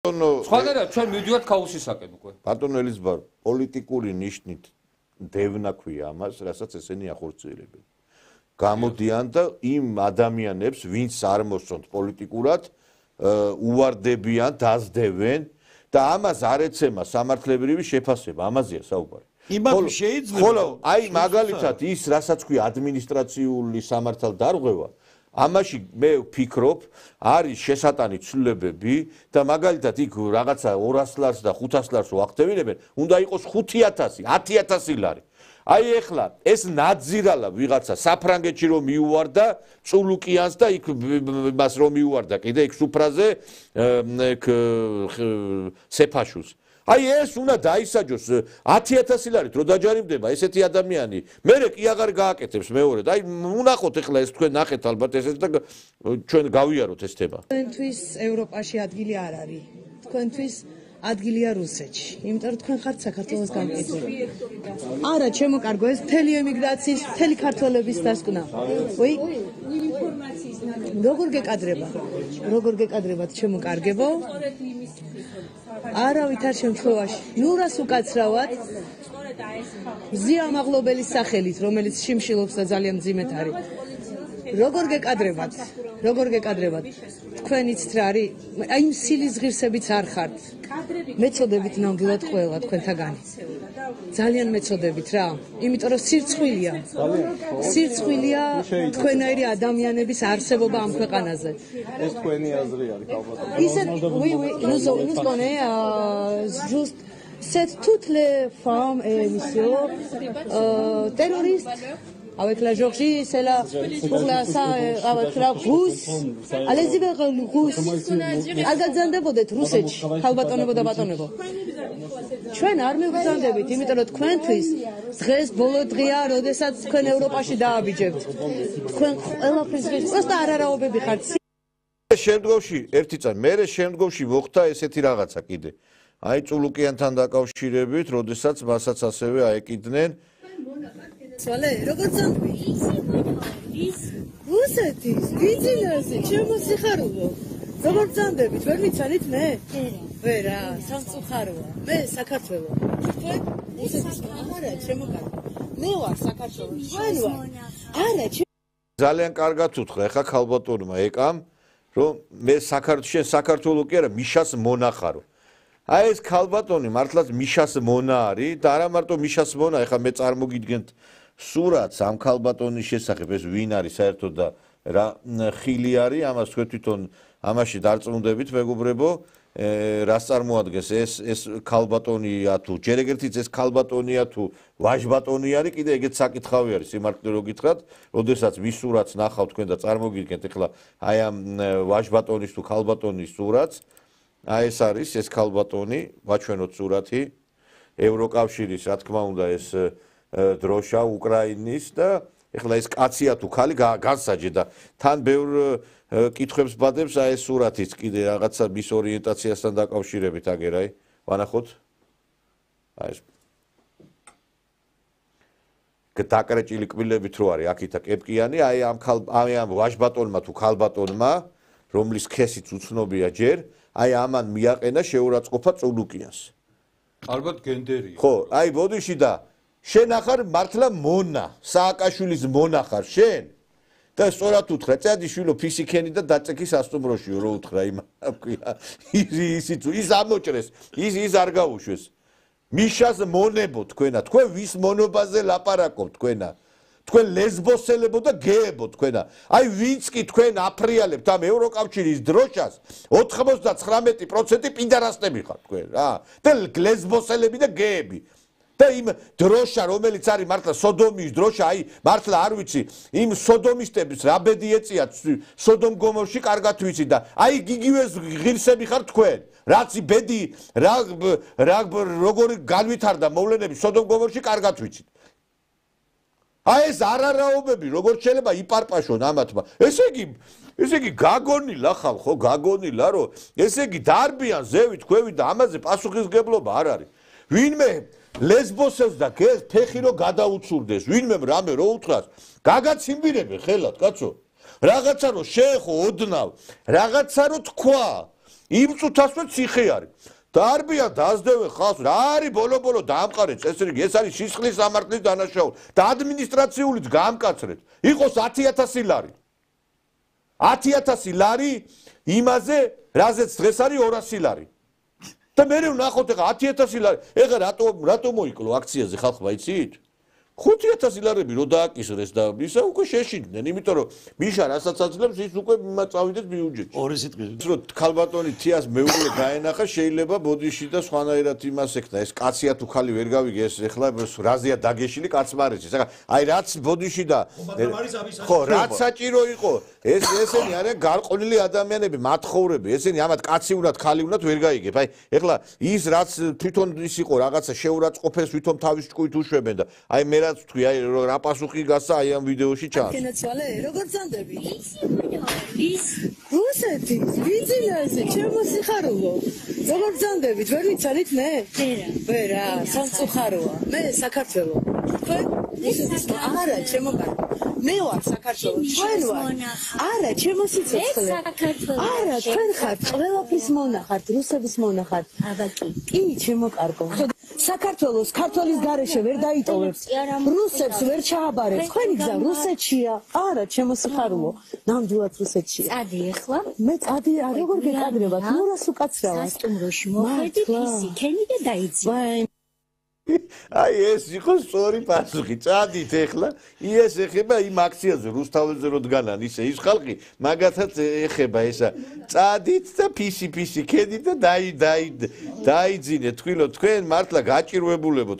სხვადასხვა ჩვენ მივდივართ ქაოსისაკენ უკვე. ბატონო ელიზბარ, პოლიტიკური ნიშნით დევნა ქვია ამას, რასაც ესენი ახორციელებენ. გამოდიან და იმ ადამიანებს, ვინც არ მოსწონთ პოლიტიკურად, უვარდებიან, დაძდევენ და ამას არ ეცემა სამართლებრივი შეფასება, ამაზეა საუბარი. ხოლო აი მაგალითად ის, რასაც ქვია ადმინისტრაციული სამართალდარღვევა, ამაში მე ვფიქრობ, არის შესატანი ცვლილებები და მაგალითად იქ რაღაცა 200 ლარს და 500 ლარს ვახდევინებენ, უნდა იყოს 5,000, 10,000 ლარი. აი ეხლა ეს ნაძირალა ვიღაცა საფრანგეთში რომ მიუვარდა წულუკიანს და იქ მას რომ მიუვარდა კიდე იქ სუფრაზე სეფაშუს. აი ეს უნდა დაისაჯოს 10,000 ლარით რო დაჯარიმდება ესეთი ადამიანი. მერე კი აღარ გააკეთებს მეორედ. აი უნახოთ ეხლა ეს თქვენ ნახეთ ალბათ ესეც და ჩვენ გავიაროთ ეს თემა. თქვენთვის ევროპაში ადგილი არ არის. თქვენთვის ადგილია რუსეთში. იმიტომ რომ თქვენ ხართ საქართველოს გამკეთებელი. არა, ჩემო კარგო, ეს მთელი ემიგრაციის, მთელი ქართველების დასკვნა. ვი? როგორ გეკადრებათ, ჩემო კარგებო? არავით არ შემთხვევაში. ნურას უკაცრავად. ზია მაღლობელის სახელით, რომელიც შიმშილობს და ძალიან მძიმედ არის. როგორ გეკადრებათ? თქვენიც რა არის? აი იმ სილის ღირსებიც არ ხართ. მეწოდებით ნამდვილად ყველა თქვენთაგანი. ძალიან მეწოდებით რა. იმიტომ რომ სირცხვილია თქვენაირი ადამიანების არსებობა ამ ქვეყანაზე. ეს თქვენი აზრი არის ალბათ. ისე nous connaît juste c'est toutes les femmes et messieurs terroristes. Avec la Géorgie, c'est là pour la ça avec la Russe. Allez-y vers le Russe. Agadzandebodეთ რუსეთში, ხალბატონებო და ბატონებო. ჩვენ არ მივგზავნდებით, იმიტომ რომ თქვენთვის დღეს ბოლო დღეა, როდესაც თქვენ ევროპაში დააბიჯებთ. თქვენ ყველაფრის დღეს უბრალოდ არარაობები ხართ. შემდგომში ერთი წამი, მერე შემდგომში მოხდა ესეთი რაღაცა კიდე. აი წულუკიანთან დაკავშირებით, როდესაც მასაც ასევე აეკიდნენ სვალე, როგორ ზანდვი? რუსეთის, ბიზნესი, ჩემო სიხარულო. როგორ ზანდებით, ვერ მიცანით მე? ვერა, სამწუხაროა. მე საქართველო. თქვენ რუსეთის არა, ჩემო კარგი. მე ვარ საქართველოს. თქვენ ვარ. არა, ძალიან კარგად უთხრა, ეხა ქალბატონმა ეკამ, რომ მე საქართველო კი არა, მიშას მონახარო. აი ეს ქალბატონი მართლაც მიშას მონა არის და არა მარტო მიშას მონა, ეხა მე წარმოგიდგენთ სურათს ამ ქალბატონის შესახებ, ეს ვინ არის საერთოდ და რა ხილი არის, ამას თქვენ თვითონ ამაში დარწმუნდებით მეგობრებო, რას წარმოადგენს ეს ქალბატონია თუ ჯერ ეგერთიც ეს ქალბატონია თუ ვაჟბატონი არის, კიდე ეგეც საკითხავი არის სიმართლე რო გითხრათ, როდესაც მის სურათს ნახავთ თქვენ და წარმოგიდგენთ ეხლა აი ამ ვაჟბატონის თუ ქალბატონის სურათს, აი ეს არის ეს ქალბატონი, ვაჩვენოთ სურათი, ევროკავშირის რა თქმა უნდა ეს დროშა უკრაინის და ეხლა ეს კაცია თუ ქალი განსაჯე და თან ბევრ კითხვებს ბადებს აი ეს სურათიც კიდე რაღაცა მის ორიენტაციასთან დაკავშირებით აგერ აი ვანახოთ აი ეს დაკრეჭილი კბილებით რო არის აქითა კეპკიანი აი ამ ვაჟბატონმა თუ ქალბატონმა რომლის ქესიც უცნობია ჯერ აი ამან მიაყენა შეურაცხყოფა წულუკიანს ალბათ გენდერია ხო აი ბოდიში და შენ ახარ მართლა მონა სააკაშვილის მონა ხარ შენ და სწორად უთხრა წადიშვილო ფისიქენი და დაწეკი სასტუმროშიო რო უთხრა იმ ის ამოჭრეს ის არ გაუშვეს მიშას მონებო თქვენა თქვენ ვის მონობაზე ლაპარაკობთ თქვენა თქვენ ლესბოსელებო და გეებო თქვენა აი ვინც კი თქვენ აფრიალებთ ამ ევროკავშირის დროშას 99% პიდარასტები ხართ თქვენ რა და ლესბოსელები და გეები და იმ დროშა რომელიც არის მართლა სოდომის დროშა აი მართლა არ ვიცი იმ სოდომისტების რა ბედი ეწიათ სოდომ გომორში კარგად ვიცი და აი გიგივეს ღირსები ხარ თქვენ რაც ბედი როგორი განვითარდა მოვლენები სოდომ გომორში კარგად ვიცით აი ეს არარაობები როგორ შეიძლება იპარპაშონ ამათმა ესე იგი გაგონილა ხო გაგონილა რომ ესე იგი დარბიან ზევით ქვევით და ამაზე პასუხისგებლობა არ არის ვინმე ლესბოსებს და გეს ფეხი რო გადაუცურდეს ვინმე რამე რო უთხრას გაგაციმბირებენ ხელად კაცო რაღაცა რო შეეხო ოდნავ რაღაცა რო თქვა იმ წუთასვე ციხე არის. დარბია დაძდევენ ხალხს, რა არის ბოლო-ბოლო დაამყარეთ წესრიგი, ეს არის სისხლის სამართლის დანაშაული და ადმინისტრაციულიც გაამკაცრეთ. იყოს 10,000 ლარი. 10,000 ლარი იმაზე, რაზეც დღეს არის 200 ლარი. და მე ვნახოთ ეხა 10,000 ლარი. ეხა რატო მოიკლო აქციაზე ხალხმა იცით? 5,000 ლარები რო დააკისრეს და ისა უკვე შეშინდნენ, იმიტომ რომ მიშა რასაც აძლევს ის უკვე წავიდეს ბიუჯეტში. ორი სიტყვი. რო ქალბატონი თიას მეუღლე გაენახა, შეიძლება ბოდიში და სხვანაირად იმას ექნა. ეს კაცია თუ ხალი ვერ გავიგე, ეს ეხლა რაზეა დაგეშილი კაცმარეცის. აი რაც ბოდიში და ხო, რაც საჭირო იყო, ესენი არიან გარყვნილი ადამიანები, მათხოვრები. ესენი ამათ კაცი უნდათ, ხალი უნდათ ვერ გაიგებ. აი ეხლა ის რაც თვითონ ის იყო რაღაცა შეურაცხყოფეს, თვითონ თავის ჭკუით უშვებენ და აი მე რაც თქვი, აი რა პასუხი გასა აი ამ ვიდეოში ჩანს. კენაცვალე, როგორ ძანდები? ის რუსეთი, ვიძინაზე, ჩემო სიხარულო. როგორ ძანდებით? ვერ ვიცარით მე? ვერა, სამწუხაროა. მე საქართველო. თქვენ? არა, ჩემო კარგი. მე ვარ საქართველო, თქვენ ვარ. არა, ჩემო სიცოცხლე. არა, თქვენ ხართ ყველაფრის მონახართ, რუსების მონახართ. კი, ჩემო კარგო. საქართველოს ქართლის გარეშე ვერ დაიტოვებს. რუსებს ვერ ჩააბარებს. თქვენი გზა რუსეთშია. არა, ჩემო სიხარულო. ნამდვილად რუსეთშია. წადი ახლა. მე წადი, როგორ გეკადრებათ? ნურას უკაცრავად. სასტუმროში მოხედი ფიზიკენი და დაიძინე. აი ეს იყო სწორი პასუხი. წადით ეხლა, ის ეხება იმ აქციაზე რუსთაველზე რო დგანან ისე ის ხალხი, მაგათაც ეხება ესა. წადით და ფისი ქედით და დაიძინეთ, თქვილო თქვენ მართლა გაჭირვებულებოთ.